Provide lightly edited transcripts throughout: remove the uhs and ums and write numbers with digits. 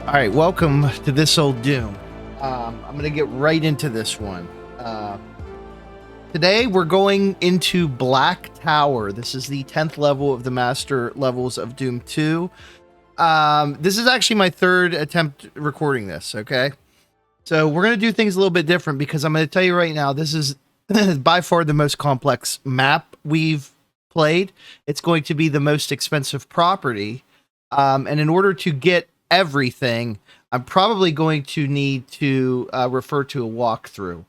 All right, welcome to This Old Doom. I'm going to get right into this one. Today, we're going into Black Tower. This is the 10th level of the Master Levels of Doom 2. This is actually my third attempt recording this, okay? So we're going to do things a little bit different because I'm going to tell you right now, this is by far the most complex map we've played. It's going to be the most expensive property. And in order to get everything, I'm probably going to need to refer to a walkthrough.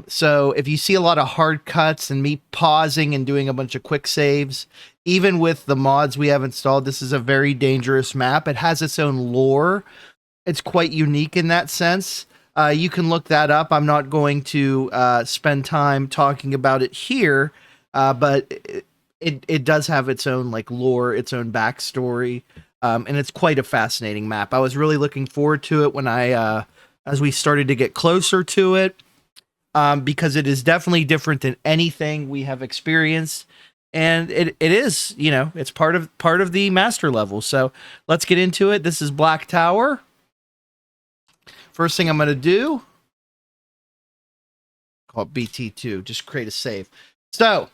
So if you see a lot of hard cuts and me pausing and doing a bunch of quick saves, even with the mods we have installed, this is a very dangerous map. It has its own lore. It's quite unique in that sense. You can look that up. I'm not going to spend time talking about it here, but it does have its own like lore, its own backstory. And it's quite a fascinating map. I was really looking forward to it when as we started to get closer to it, because it is definitely different than anything we have experienced, and it is, you know, it's part of the master level. So let's get into it. This is Black Tower. First thing I'm going to do, call it BT2, just create a save. So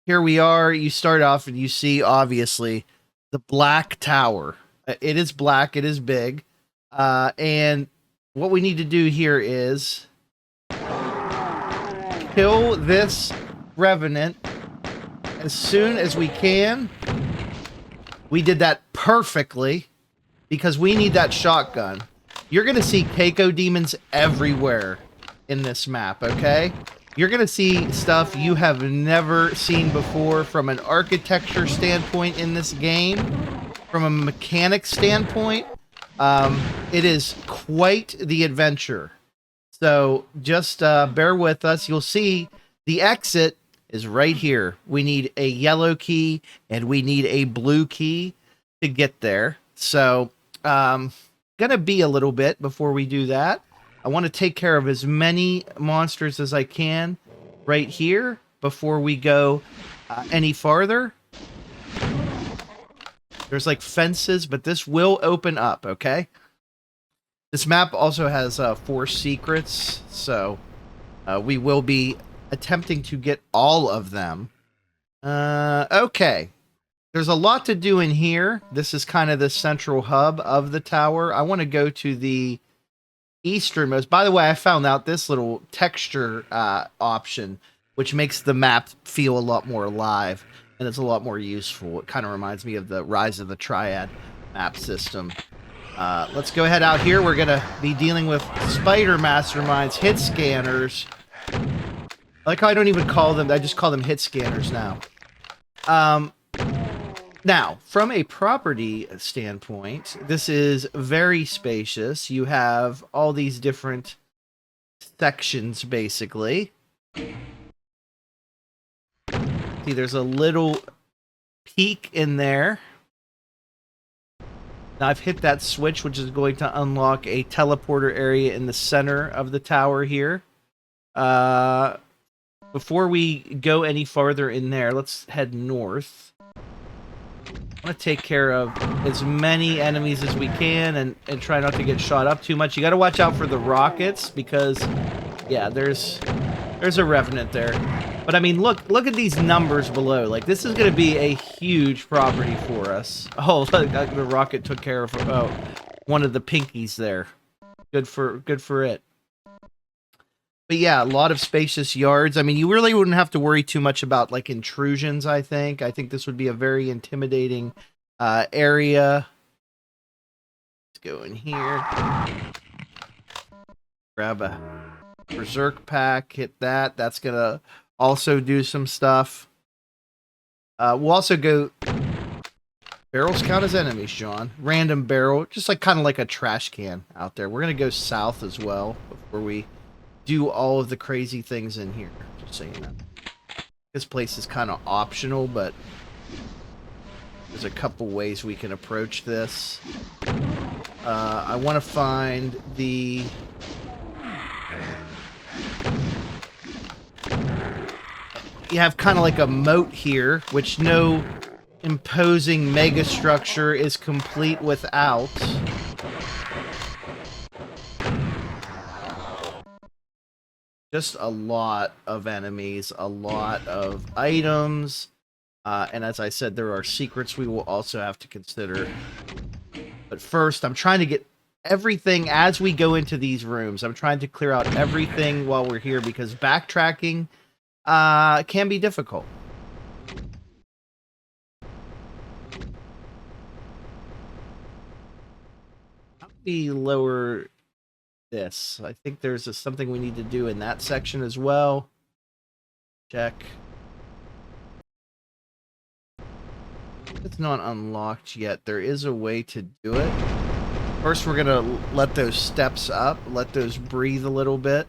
here we are. You start off and you see obviously the Black Tower. It is black, it is big. And what we need to do here is kill this Revenant as soon as we can. We did that perfectly because we need that shotgun. You're going to see Keiko demons everywhere in this map, okay? You're going to see stuff you have never seen before from an architecture standpoint in this game. From a mechanic standpoint, it is quite the adventure. So just bear with us. You'll see the exit is right here. We need a yellow key and we need a blue key to get there. So gonna be a little bit before we do that. I want to take care of as many monsters as I can right here before we go any farther. There's like fences, but this will open up, okay? This map also has 4 secrets, so we will be attempting to get all of them. Okay. There's a lot to do in here. This is kind of the central hub of the tower. I want to go to the easternmost. By the way, I found out this little texture option, which makes the map feel a lot more alive, and it's a lot more useful. It kind of reminds me of the Rise of the Triad map system. Let's go ahead out here. We're going to be dealing with spider masterminds, hit scanners. I like how I don't even call them, I just call them hit scanners now. Now, from a property standpoint, this is very spacious. You have all these different sections, basically. See, there's a little peak in there. Now, I've hit that switch, which is going to unlock a teleporter area in the center of the tower here. Before we go any farther in there, let's head north. I want to take care of as many enemies as we can and try not to get shot up too much. You got to watch out for the rockets because, yeah, there's a Revenant there. But I mean, look at these numbers below. Like, this is going to be a huge property for us. Oh, look, the rocket took care of one of the pinkies there. Good for it. But yeah, a lot of spacious yards. I mean, you really wouldn't have to worry too much about like intrusions, I think. I think this would be a very intimidating area. Let's go in here. Grab a Berserk pack, hit that. That's going to also do some stuff. We'll also go... Barrels count as enemies, John. Random barrel, just like kind of like a trash can out there. We're going to go south as well before we do all of the crazy things in here. Just saying that. This place is kind of optional, but there's a couple ways we can approach this. I want to find the... You have kind of like a moat here, which no imposing mega structure is complete without. Just a lot of enemies, a lot of items. And as I said, there are secrets we will also have to consider. But first, I'm trying to get everything as we go into these rooms. I'm trying to clear out everything while we're here because backtracking can be difficult. How do we lower this? I think there's something we need to do in that section as well. Check. It's not unlocked yet. There is a way to do it. First, we're gonna let those steps up, let those breathe a little bit.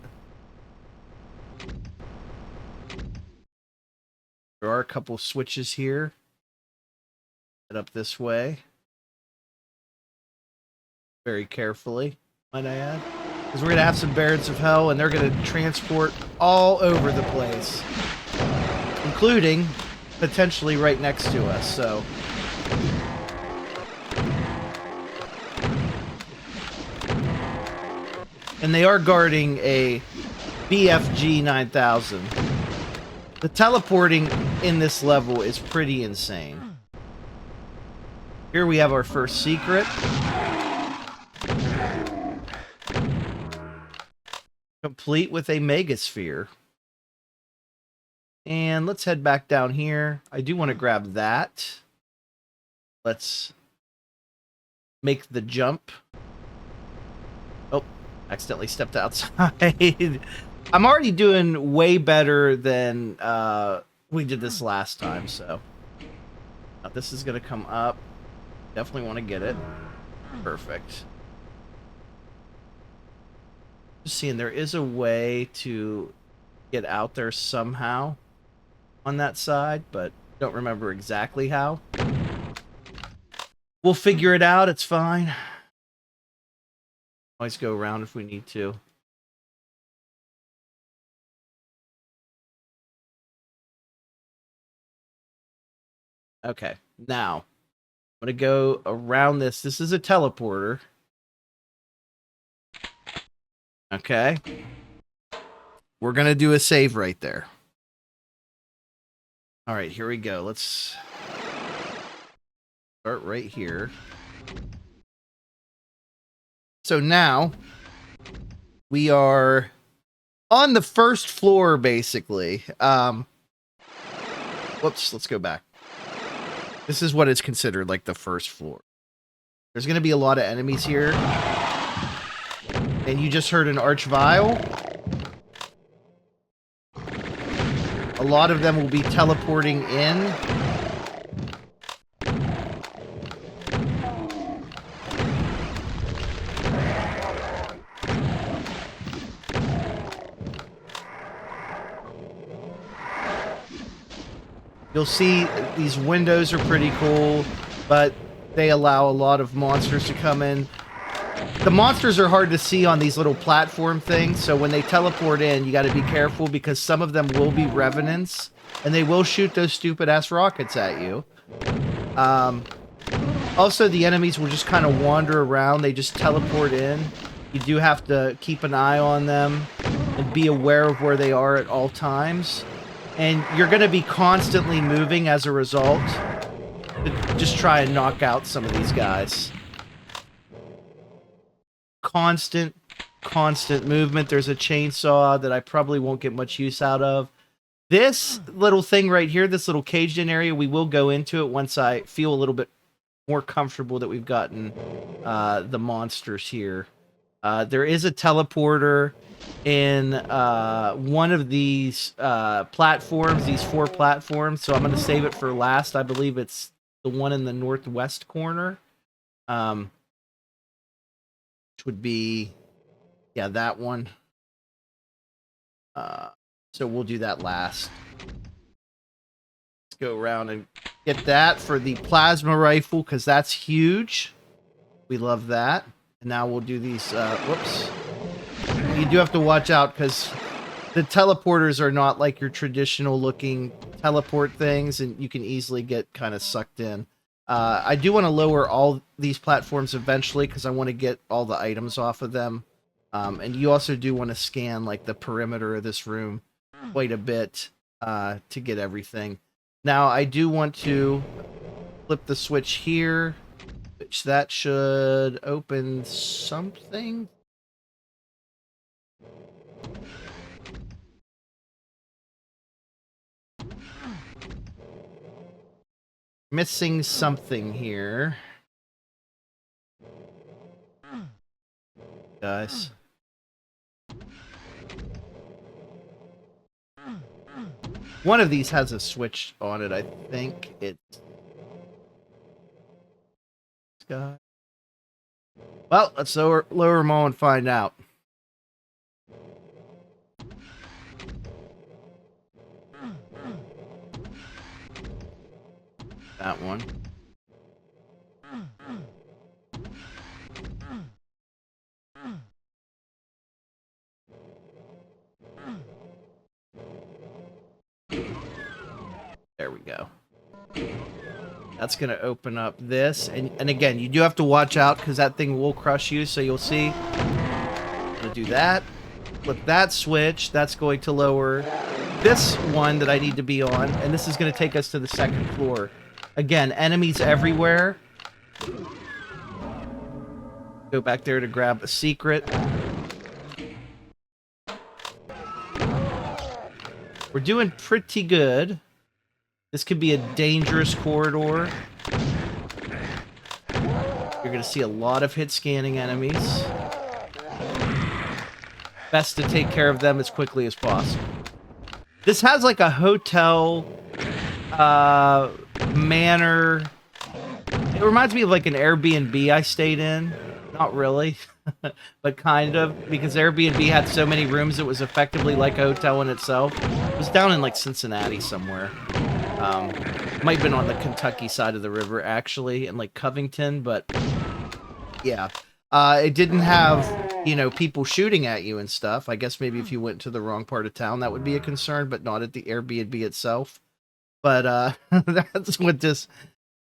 There are a couple switches here. Head up this way. Very carefully, might I add. Because we're gonna have some Barons of Hell, and they're gonna transport all over the place. Including potentially right next to us, so... And they are guarding a BFG 9000. The teleporting in this level is pretty insane. Here we have our first secret. Complete with a megasphere. And let's head back down here. I do want to grab that. Let's make the jump. Oh, accidentally stepped outside. I'm already doing way better than we did this last time, so. Now this is going to come up. Definitely want to get it. Perfect. Just seeing, there is a way to get out there somehow on that side, but don't remember exactly how. We'll figure it out. It's fine. Always go around if we need to. Okay, now I'm going to go around this. This is a teleporter. Okay. We're going to do a save right there. All right, here we go. Let's start right here. So now we are on the first floor, basically. Whoops, let's go back. This is what is considered like the first floor. There's going to be a lot of enemies here. And you just heard an Archvile. A lot of them will be teleporting in. You'll see these windows are pretty cool, but they allow a lot of monsters to come in. The monsters are hard to see on these little platform things, so when they teleport in, you got to be careful because some of them will be revenants, and they will shoot those stupid-ass rockets at you. Also, the enemies will just kind of wander around. They just teleport in. You do have to keep an eye on them and be aware of where they are at all times. And you're going to be constantly moving as a result to just try and knock out some of these guys. Constant movement. There's a chainsaw that I probably won't get much use out of. This little thing right here, this little caged in area, we will go into it once I feel a little bit more comfortable that we've gotten the monsters here. There is a teleporter in one of these platforms, these 4 platforms, so I'm going to save it for last. I believe it's the one in the northwest corner. Which would be, yeah, that one. So we'll do that last. Let's go around and get that for the plasma rifle, because that's huge. We love that. And now we'll do these, whoops. You do have to watch out, because the teleporters are not like your traditional looking teleport things, and you can easily get kind of sucked in. I do want to lower all these platforms eventually, because I want to get all the items off of them. And you also do want to scan like the perimeter of this room quite a bit to get everything. Now I do want to flip the switch here, which that should open something. Missing something here. Guys. One of these has a switch on it, I think. It's... Well, let's lower them all and find out. That one. There we go. That's going to open up this. And again, you do have to watch out because that thing will crush you. So you'll see. I'm going to do that. Flip that switch. That's going to lower this one that I need to be on. And this is going to take us to the second floor. Again, enemies everywhere. Go back there to grab a secret. We're doing pretty good. This could be a dangerous corridor. You're going to see a lot of hit scanning enemies. Best to take care of them as quickly as possible. This has like a hotel manor. It reminds me of like an Airbnb I stayed in. Not really, but kind of, because Airbnb had so many rooms it was effectively like a hotel in itself. It was down in like Cincinnati somewhere. Might have been on the Kentucky side of the river, actually, in like Covington, but yeah. It didn't have, you know, people shooting at you and stuff. I guess maybe if you went to the wrong part of town, that would be a concern, but not at the Airbnb itself. But that's what this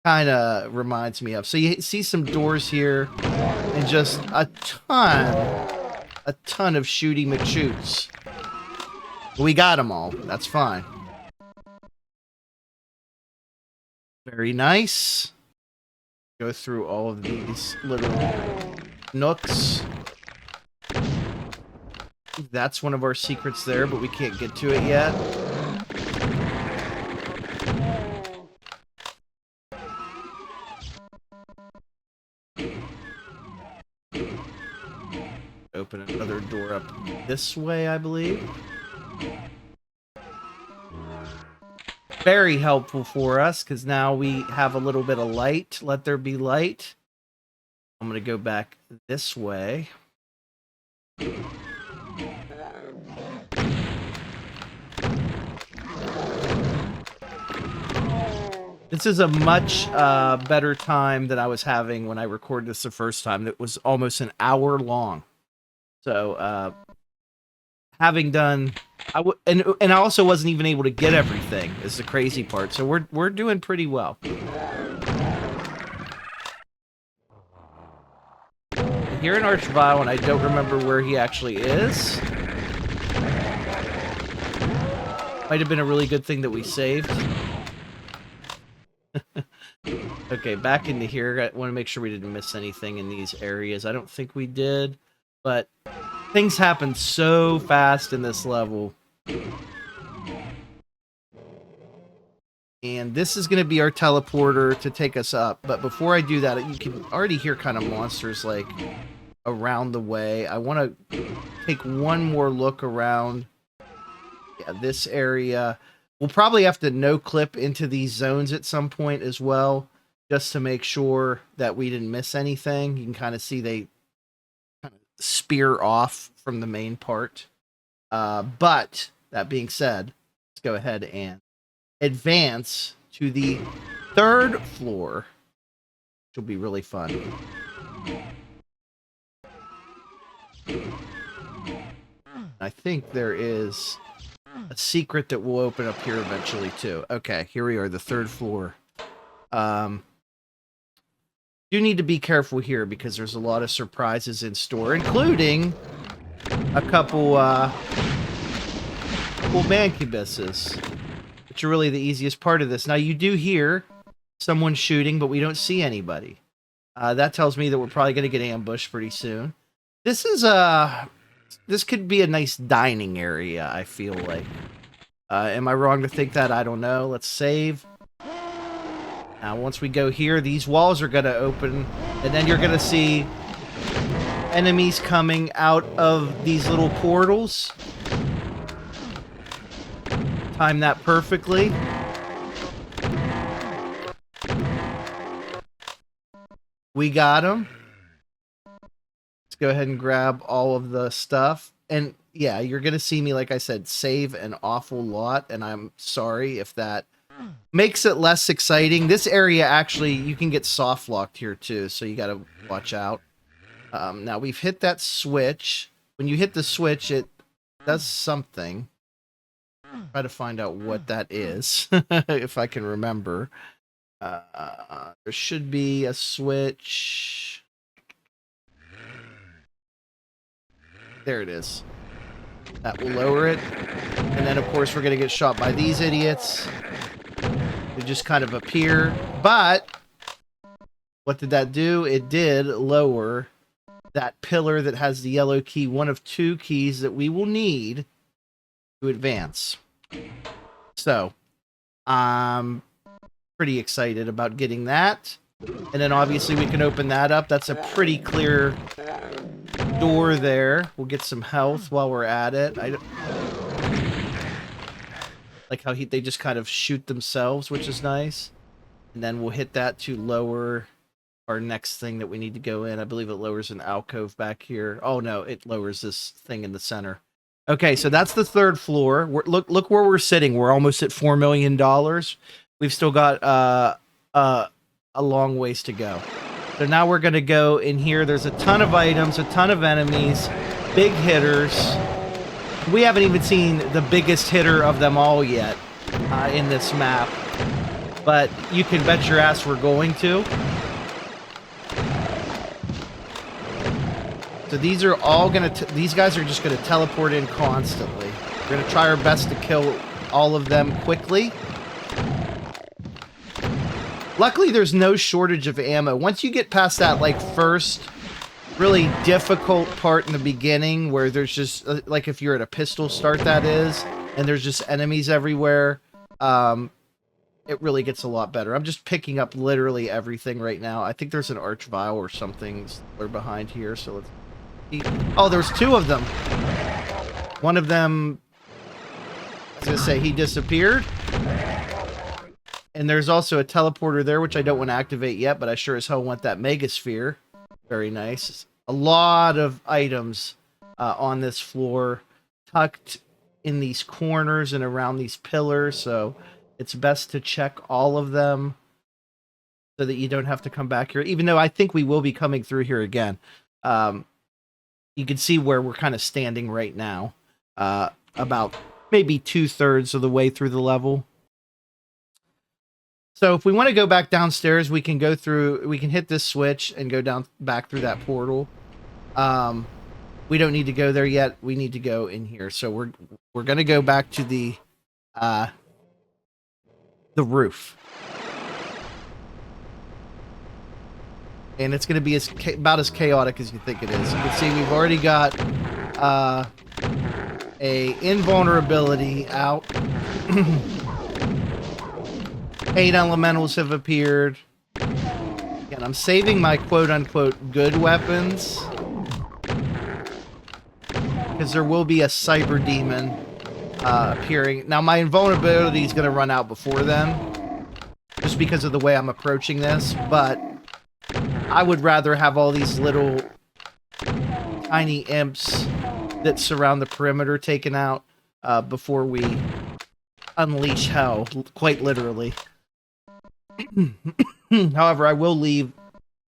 kind of reminds me of. So you see some doors here, and just a ton of shooty McShoots. We got them all. That's fine. Very nice. Go through all of these little nooks. That's one of our secrets there, but we can't get to it yet. Open another door up this way, I believe. Very helpful for us, because now we have a little bit of light. Let there be light. I'm going to go back this way. This is a much better time than I was having when I recorded this the first time. It was almost an hour long. So, having done, and I also wasn't even able to get everything. Is the crazy part. So we're doing pretty well. Here in Archvile, and I don't remember where he actually is. Might have been a really good thing that we saved. Okay, back into here. I want to make sure we didn't miss anything in these areas. I don't think we did, but things happen so fast in this level. And this is going to be our teleporter to take us up. But before I do that, you can already hear kind of monsters like around the way. I want to take one more look around. Yeah, this area. We'll probably have to no-clip into these zones at some point as well, just to make sure that we didn't miss anything. You can kind of see they kind of spear off from the main part. But that being said, let's go ahead and advance to the third floor, which will be really fun. I think there is a secret that will open up here eventually too. Okay, here we are, the third floor. Do need to be careful here because there's a lot of surprises in store, including a couple mancubuses, which are really the easiest part of this. Now, you do hear someone shooting, but we don't see anybody. That tells me that we're probably going to get ambushed pretty soon. This is this could be a nice dining area, I feel like. Am I wrong to think that? I don't know. Let's save. Now, once we go here, these walls are going to open, and then you're going to see enemies coming out of these little portals. Time that perfectly. We got them. Let's go ahead and grab all of the stuff. And yeah, you're going to see me, like I said, save an awful lot. And I'm sorry if that makes it less exciting. This area, actually, you can get soft locked here too. So you got to watch out. Now we've hit that switch. When you hit the switch, it does something. Try to find out what that is, if I can remember. There should be a switch. There it is. That will lower it. And then, of course, we're going to get shot by these idiots. They just kind of appear. But what did that do? It did lower that pillar that has the yellow key, one of two keys that we will need to advance. So, I'm pretty excited about getting that. And then obviously we can open that up. That's a pretty clear door there. We'll get some health while we're at it. I like how they just kind of shoot themselves, which is nice. And then we'll hit that to lower our next thing that we need to go in. I believe it lowers an alcove back here. Oh no, it lowers this thing in the center. Okay, so that's the third floor. Look where we're sitting. We're almost at $4 million. We've still got a long ways to go. So now we're going to go in here. There's a ton of items, a ton of enemies, big hitters. We haven't even seen the biggest hitter of them all yet in this map. But you can bet your ass we're going to. So these are all going to... These guys are just going to teleport in constantly. We're going to try our best to kill all of them quickly. Luckily, there's no shortage of ammo. Once you get past that, like, first really difficult part in the beginning where there's just, like, if you're at a pistol start, that is, and there's just enemies everywhere, it really gets a lot better. I'm just picking up literally everything right now. I think there's an arch vial or something behind here, so let's see. Oh, there's two of them. One of them, I was going to say, he disappeared. And there's also a teleporter there, which I don't want to activate yet, but I sure as hell want that megasphere. Very nice. A lot of items on this floor, tucked in these corners and around these pillars, so it's best to check all of them so that you don't have to come back here, even though I think we will be coming through here again. You can see where we're kind of standing right now, about maybe 2/3 of the way through the level. So if we want to go back downstairs, we can go through, we can hit this switch and go down back through that portal. We don't need to go there yet. We need to go in here. So we're going to go back to the roof. And it's going to be about as chaotic as you think it is. You can see we've already got a invulnerability out. 8 elementals have appeared. Again, I'm saving my quote-unquote good weapons because there will be a cyber demon appearing. Now, my invulnerability is going to run out before then, just because of the way I'm approaching this, but I would rather have all these little tiny imps that surround the perimeter taken out before we unleash hell, quite literally. However, I will leave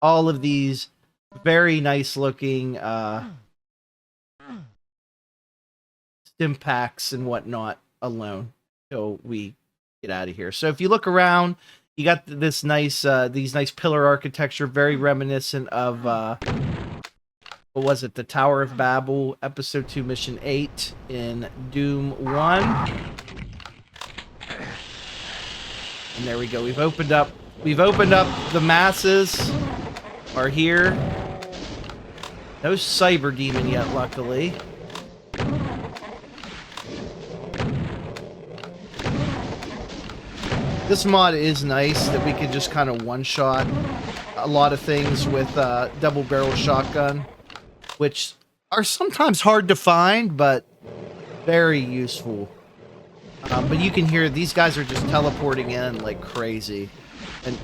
all of these very nice looking stim packs and whatnot alone till we get out of here. So if you look around, you got this nice these nice pillar architecture, very reminiscent of what was it? The Tower of Babel, Episode 2, Mission 8 in Doom 1. And there we go. We've opened up the masses are here. No cyber demon yet, luckily. This mod is nice that we can just kind of one-shot a lot of things with double-barrel shotgun, which are sometimes hard to find, but very useful. But you can hear these guys are just teleporting in like crazy. And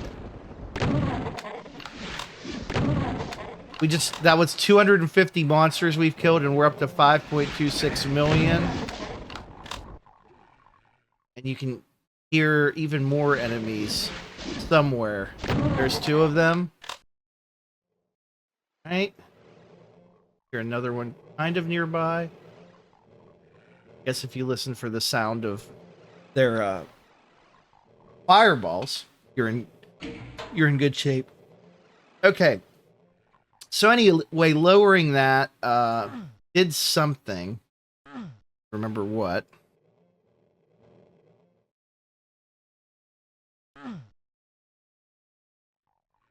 that was 250 monsters we've killed, and we're up to 5.26 million. And you can hear even more enemies somewhere. There's 2 of them. Right? Hear another one kind of nearby. Guess if you listen for the sound of their fireballs, you're in good shape. Okay. So anyway, lowering that did something. Remember what? I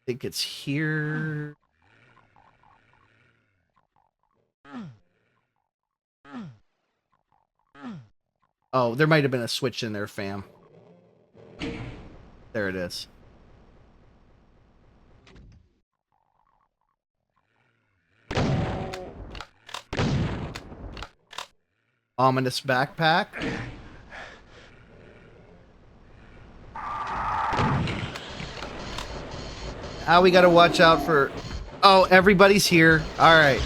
think it's here. Oh, there might have been a switch in there, fam. There it is. Ominous backpack. Now we gotta watch out for... Oh, everybody's here. Alright.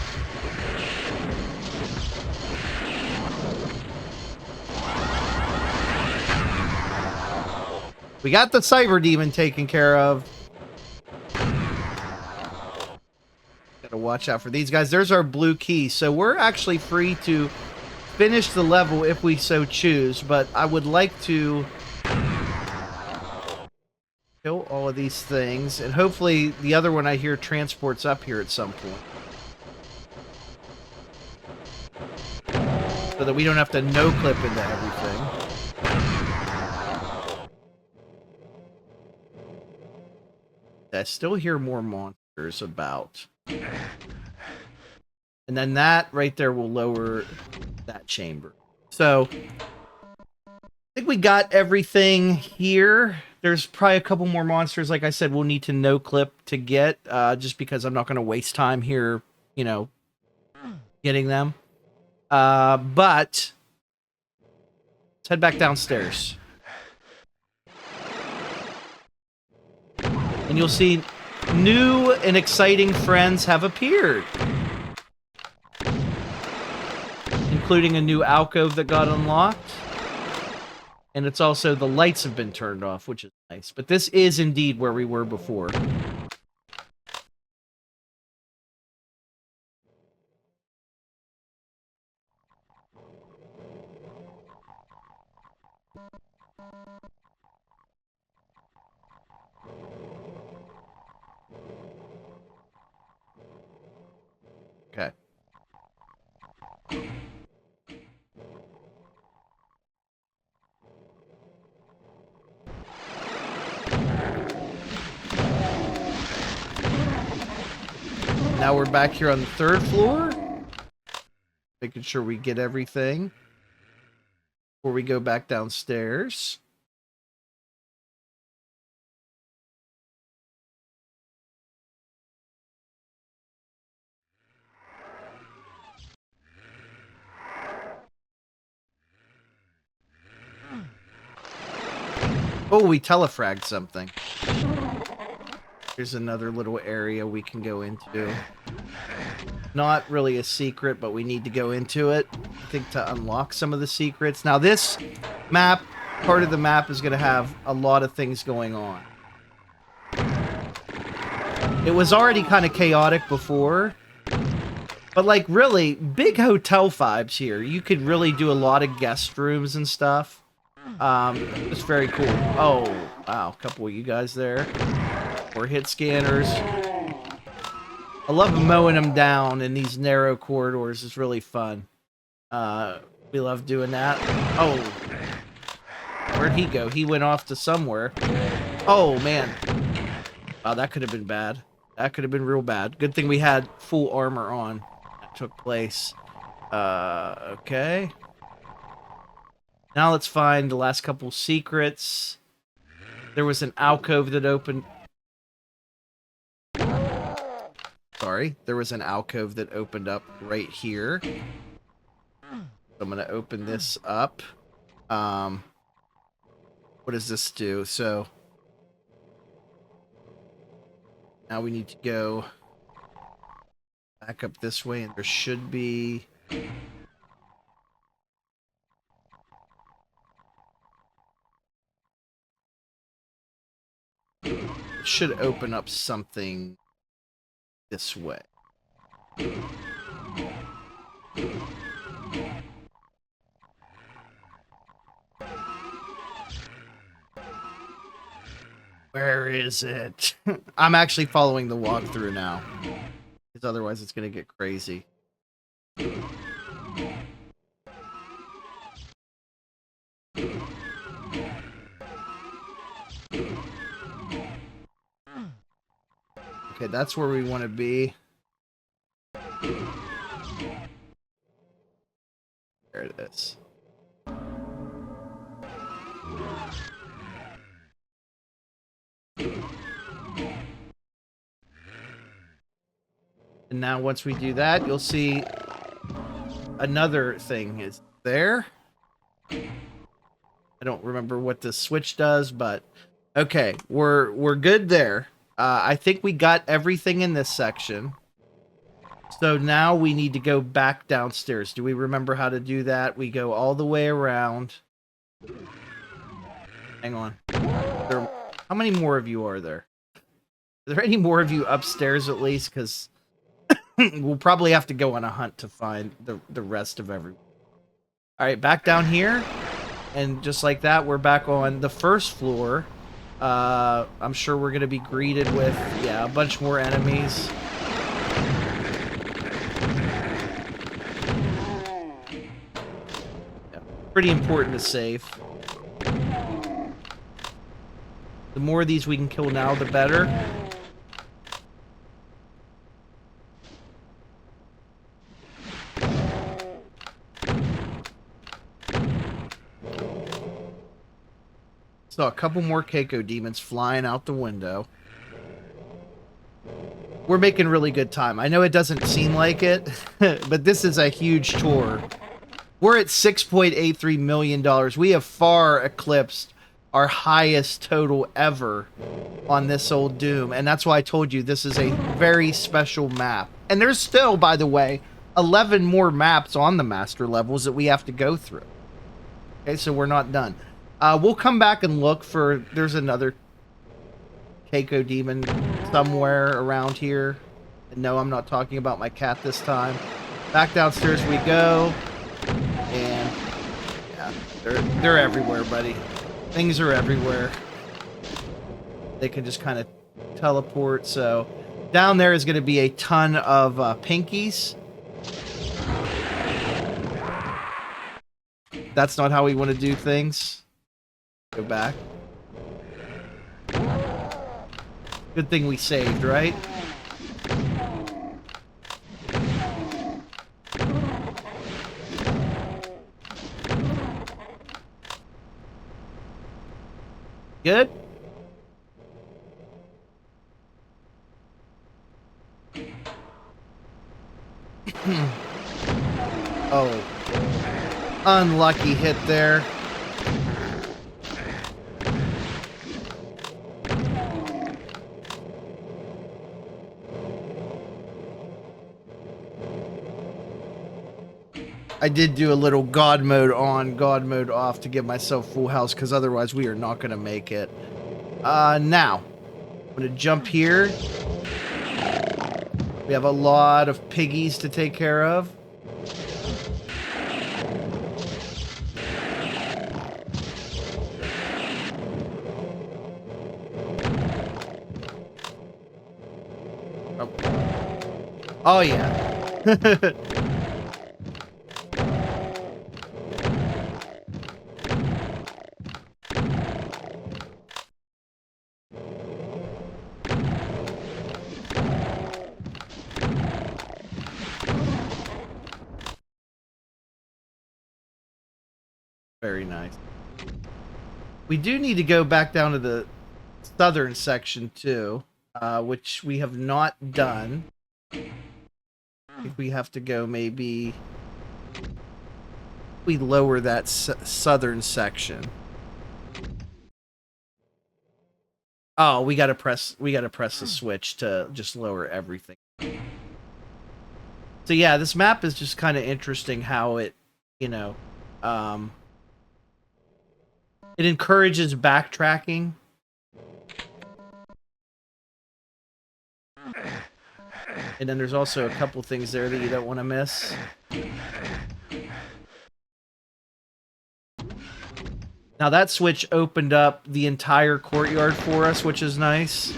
We got the cyber demon taken care of. Gotta watch out for these guys. There's our blue key. So we're actually free to finish the level if we so choose, but I would like to kill all of these things, and hopefully the other one I hear transports up here at some point. So that we don't have to no-clip into everything. I still hear more monsters about. And then that right there will lower that chamber. So I think we got everything here. There's probably a couple more monsters, like I said, we'll need to no-clip to get, just because I'm not going to waste time here, you know, getting them. But let's head back downstairs. And you'll see new and exciting friends have appeared. Including a new alcove that got unlocked. And it's also the lights have been turned off, which is nice. But this is indeed where we were before. Okay. Now we're back here on the 3rd floor. Making sure we get everything before we go back downstairs. Oh, we telefragged something. Here's another little area we can go into. Not really a secret, but we need to go into it, I think, to unlock some of the secrets. Now, this map, part of the map, is going to have a lot of things going on. It was already kind of chaotic before, but, like, really, big hotel vibes here. You could really do a lot of guest rooms and stuff. It's very cool. Oh, wow, a couple of you guys there. More hit scanners. I love mowing them down in these narrow corridors. It's really fun. We love doing that. Oh, where'd he go? He went off to somewhere. Oh, man. Wow, that could have been bad. That could have been real bad. Good thing we had full armor on. That took place. Okay. Now let's find the last couple secrets. There was an alcove that opened... Sorry. There was an alcove that opened up right here. I'm going to open this up. What does this do? So... Now we need to go back up this way, and there should be... It should open up something this way. Where is it? I'm actually following the walkthrough now, because otherwise it's going to get crazy. Okay, that's where we want to be. There it is. And now once we do that, you'll see another thing is there. I don't remember what the switch does, but okay, we're good there. I think we got everything in this section. So now we need to go back downstairs. Do we remember how to do that? We go all the way around. Hang on. How many more of you are there? Are there any more of you upstairs at least? Because we'll probably have to go on a hunt to find the rest of everyone. All right, back down here. And just like that, we're back on the first floor. I'm sure we're going to be greeted with, yeah, a bunch more enemies. Yeah, pretty important to save. The more of these we can kill now, the better. So a couple more Keiko demons flying out the window. We're making really good time. I know it doesn't seem like it, but this is a huge tour. We're at $6.83 million. We have far eclipsed our highest total ever on this old Doom. And that's why I told you this is a very special map. And there's still, by the way, 11 more maps on the master levels that we have to go through. Okay, so we're not done. We'll come back and look for... There's another Keiko demon somewhere around here. And no, I'm not talking about my cat this time. Back downstairs we go. And... yeah, they're everywhere, buddy. Things are everywhere. They can just kind of teleport, so... Down there is going to be a ton of pinkies. That's not how we want to do things. Go back. Good thing we saved, right? Good? Oh. Unlucky hit there. I did do a little God mode on, God mode off to give myself full health, because otherwise we are not going to make it. Now, I'm going to jump here. We have a lot of piggies to take care of. Oh. Oh, yeah. Very nice. We do need to go back down to the southern section, too, which we have not done. I think we have to go maybe... We lower that southern section. Oh, we gotta press the switch to just lower everything. So yeah, this map is just kind of interesting how it, you know, it encourages backtracking. And then there's also a couple things there that you don't want to miss. Now that switch opened up the entire courtyard for us, which is nice.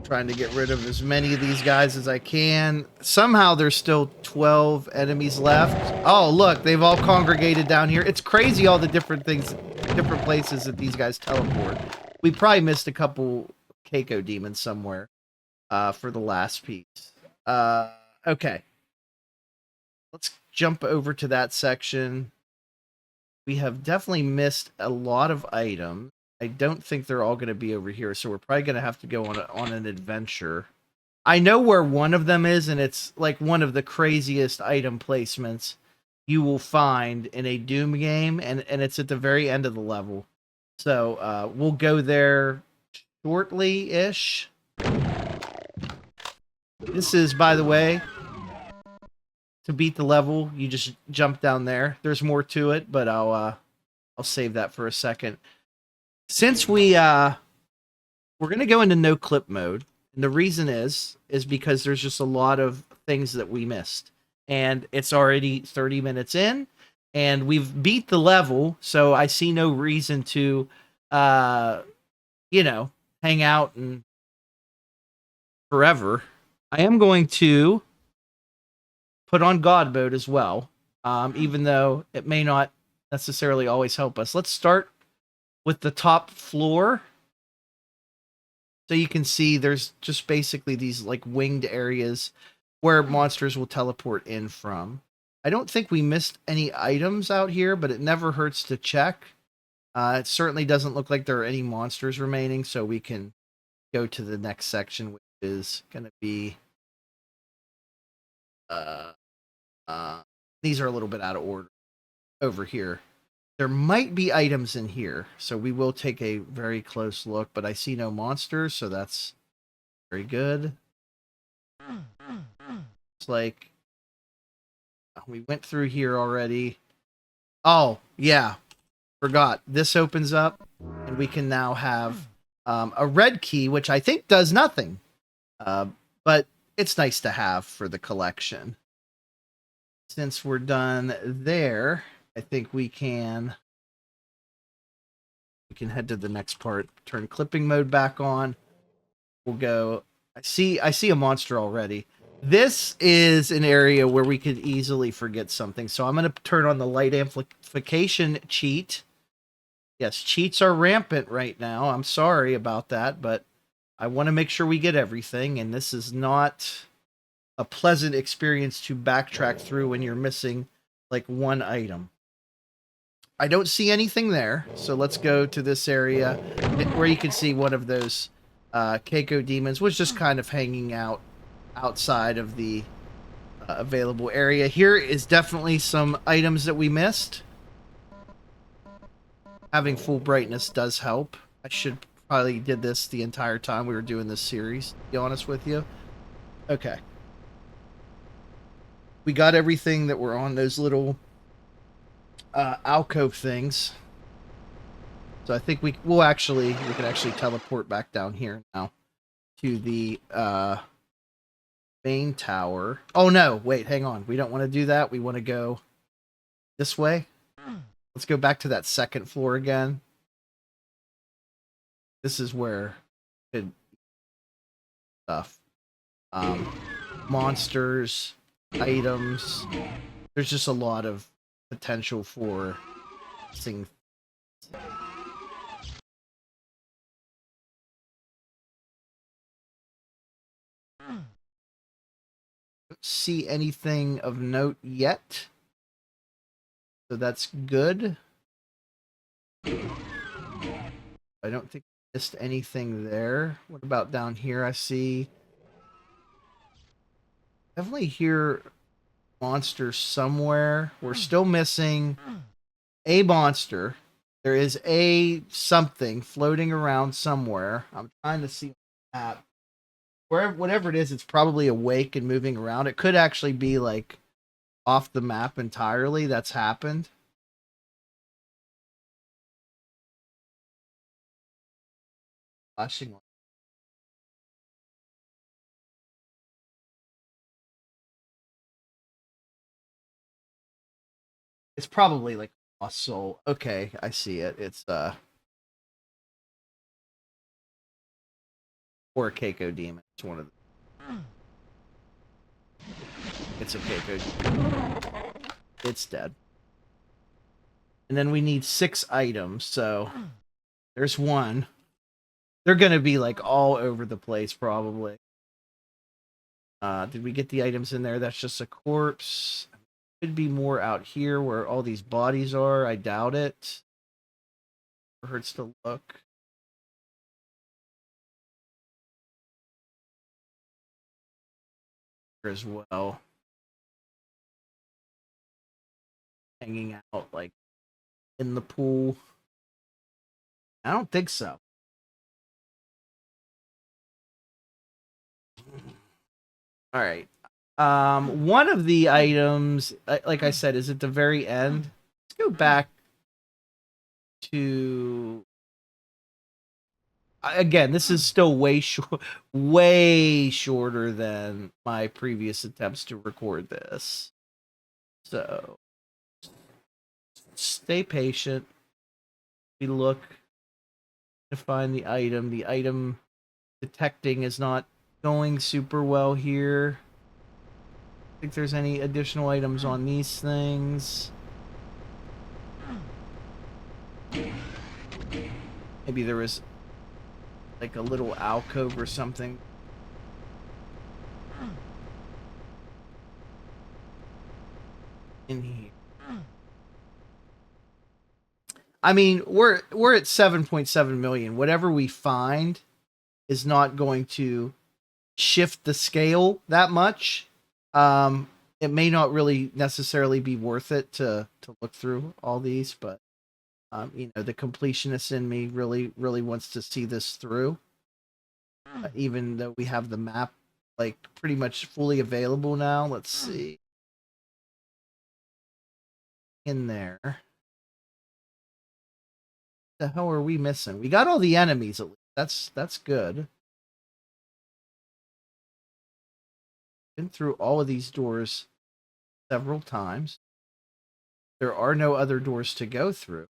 Trying to get rid of as many of these guys as I can. Somehow there's still 12 enemies left. Oh, look, they've all congregated down here. It's crazy all the different things, different places that these guys teleport. We probably missed a couple Keiko demons somewhere for the last piece. Okay. Let's jump over to that section. We have definitely missed a lot of items. I don't think they're all going to be over here, so we're probably going to have to go on an adventure. I know where one of them is, and it's like one of the craziest item placements you will find in a Doom game, and it's at the very end of the level. So we'll go there shortly-ish. This is, by the way, to beat the level, you just jump down there. There's more to it, but I'll save that for a second. Since we're gonna go into no clip mode, and the reason is because there's just a lot of things that we missed, and it's already 30 minutes in, and we've beat the level, so I see no reason to, you know, hang out and forever. I am going to put on God mode as well, even though it may not necessarily always help us. Let's start with the top floor. So you can see there's just basically these like winged areas where monsters will teleport in from. I don't think we missed any items out here, but it never hurts to check. It certainly doesn't look like there are any monsters remaining, so we can go to the next section, which is going to be... these are a little bit out of order over here. There might be items in here, so we will take a very close look, but I see no monsters, so that's very good. It's like we went through here already. Oh, yeah. Forgot. This opens up, and we can now have a red key, which I think does nothing. But it's nice to have for the collection. Since we're done there, I think we can head to the next part. Turn clipping mode back on. We'll go. I see a monster already. This is an area where we could easily forget something. So I'm going to turn on the light amplification cheat. Yes, cheats are rampant right now. I'm sorry about that, but I want to make sure we get everything, and this is not a pleasant experience to backtrack through when you're missing like one item. I don't see anything there, so let's go to this area where you can see one of those Keiko demons was just kind of hanging out outside of the available area. Here is definitely some items that we missed. Having full brightness does help. I should probably did this the entire time we were doing this series, to be honest with you. Okay. We got everything that were on those little alcove things. So I think we can actually teleport back down here now to the main tower. Oh no, wait, hang on. We don't want to do that. We want to go this way. Let's go back to that second floor again. This is where good stuff. Monsters, items. There's just a lot of potential for things. See anything of note yet, so that's good. I don't think I missed anything there. What about down here? I see definitely hear monsters somewhere. We're still missing a monster. There is a something floating around somewhere. I'm trying to see the map. Wherever, whatever it is, it's probably awake and moving around. It could actually be like off the map entirely. That's happened. Flashing. It's probably like a soul. Okay, I see it. It's or a Keiko demon. It's one of them. It's a Keiko demon. It's dead. And then we need 6 items, so there's one. They're gonna be like all over the place probably. Did we get the items in there? That's just a corpse. Could be more out here where all these bodies are. I doubt it. It hurts to look. Here as well. Hanging out like in the pool. I don't think so. All right. One of the items, like I said, is at the very end. Let's go back to. Again, this is still way shorter than my previous attempts to record this. So, stay patient. We look to find the item. The item detecting is not going super well here. I think there's any additional items on these things. Maybe there was like a little alcove or something. In here. I mean, we're at 7.7 million. Whatever we find is not going to shift the scale that much. It may not really necessarily be worth it to look through all these, but you know, the completionist in me really wants to see this through. Even though we have the map like pretty much fully available now. Let's see. In there. What the hell are we missing? We got all the enemies at least. That's good. Been through all of these doors several times. There are no other doors to go through.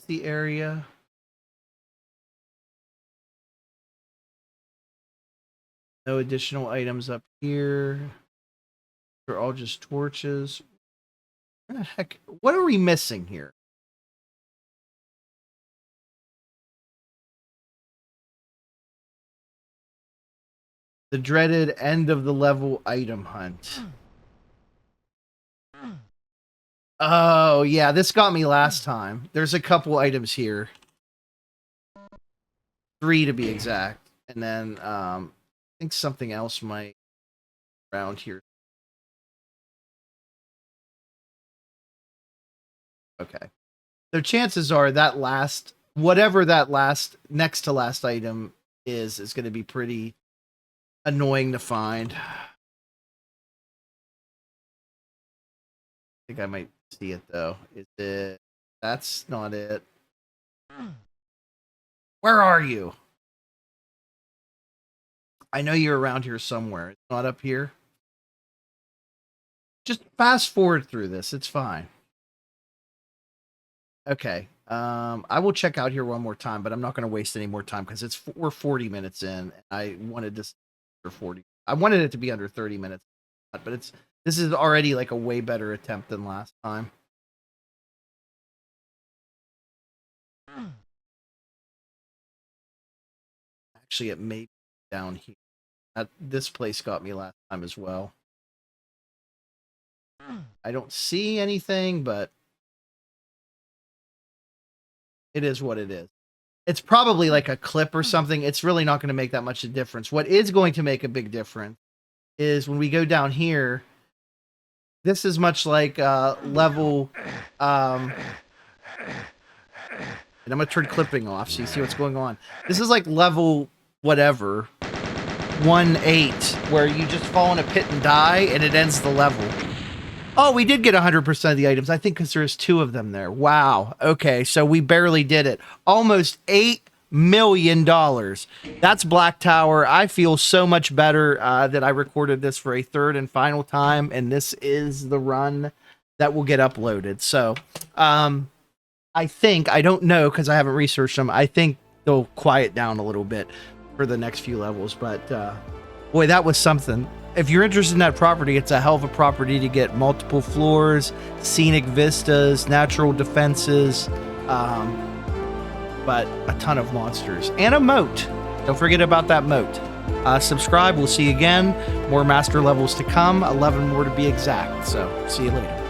The area. No additional items up here. They're all just torches. What the heck? What are we missing here? The dreaded end of the level item hunt. Oh, yeah, this got me last time. There's a couple items here. 3 to be exact. And then I think something else might around here. Okay. So chances are that last, whatever that last, next to last item is going to be pretty annoying to find. I think I might see it though. Is it? That's not it. Where are you? I know you're around here somewhere. It's not up here. Just fast forward through this. It's fine. Okay. I will check out here one more time, but I'm not going to waste any more time because we're 40 minutes in. I wanted this for 40. I wanted it to be under 30 minutes, but this is already like a way better attempt than last time. Actually, it may be down here. This place got me last time as well. I don't see anything, but it is what it is. It's probably like a clip or something. It's really not going to make that much of a difference. What is going to make a big difference is when we go down here. This is much like level. And I'm going to turn clipping off so you see what's going on. This is like level whatever. 1-8, where you just fall in a pit and die, and it ends the level. Oh, we did get 100% of the items, I think, because there's 2 of them there. Wow. Okay, so we barely did it. Almost $8 million. That's Black Tower. I feel so much better that I recorded this for a third and final time, and this is the run that will get uploaded. So, I think, I don't know because I haven't researched them, I think they'll quiet down a little bit for the next few levels, but boy, that was something. If you're interested in that property, it's a hell of a property to get multiple floors, scenic vistas, natural defenses, but a ton of monsters and a moat. Don't forget about that moat. Subscribe. We'll see you again. More master levels to come, 11 more to be exact. So see you later.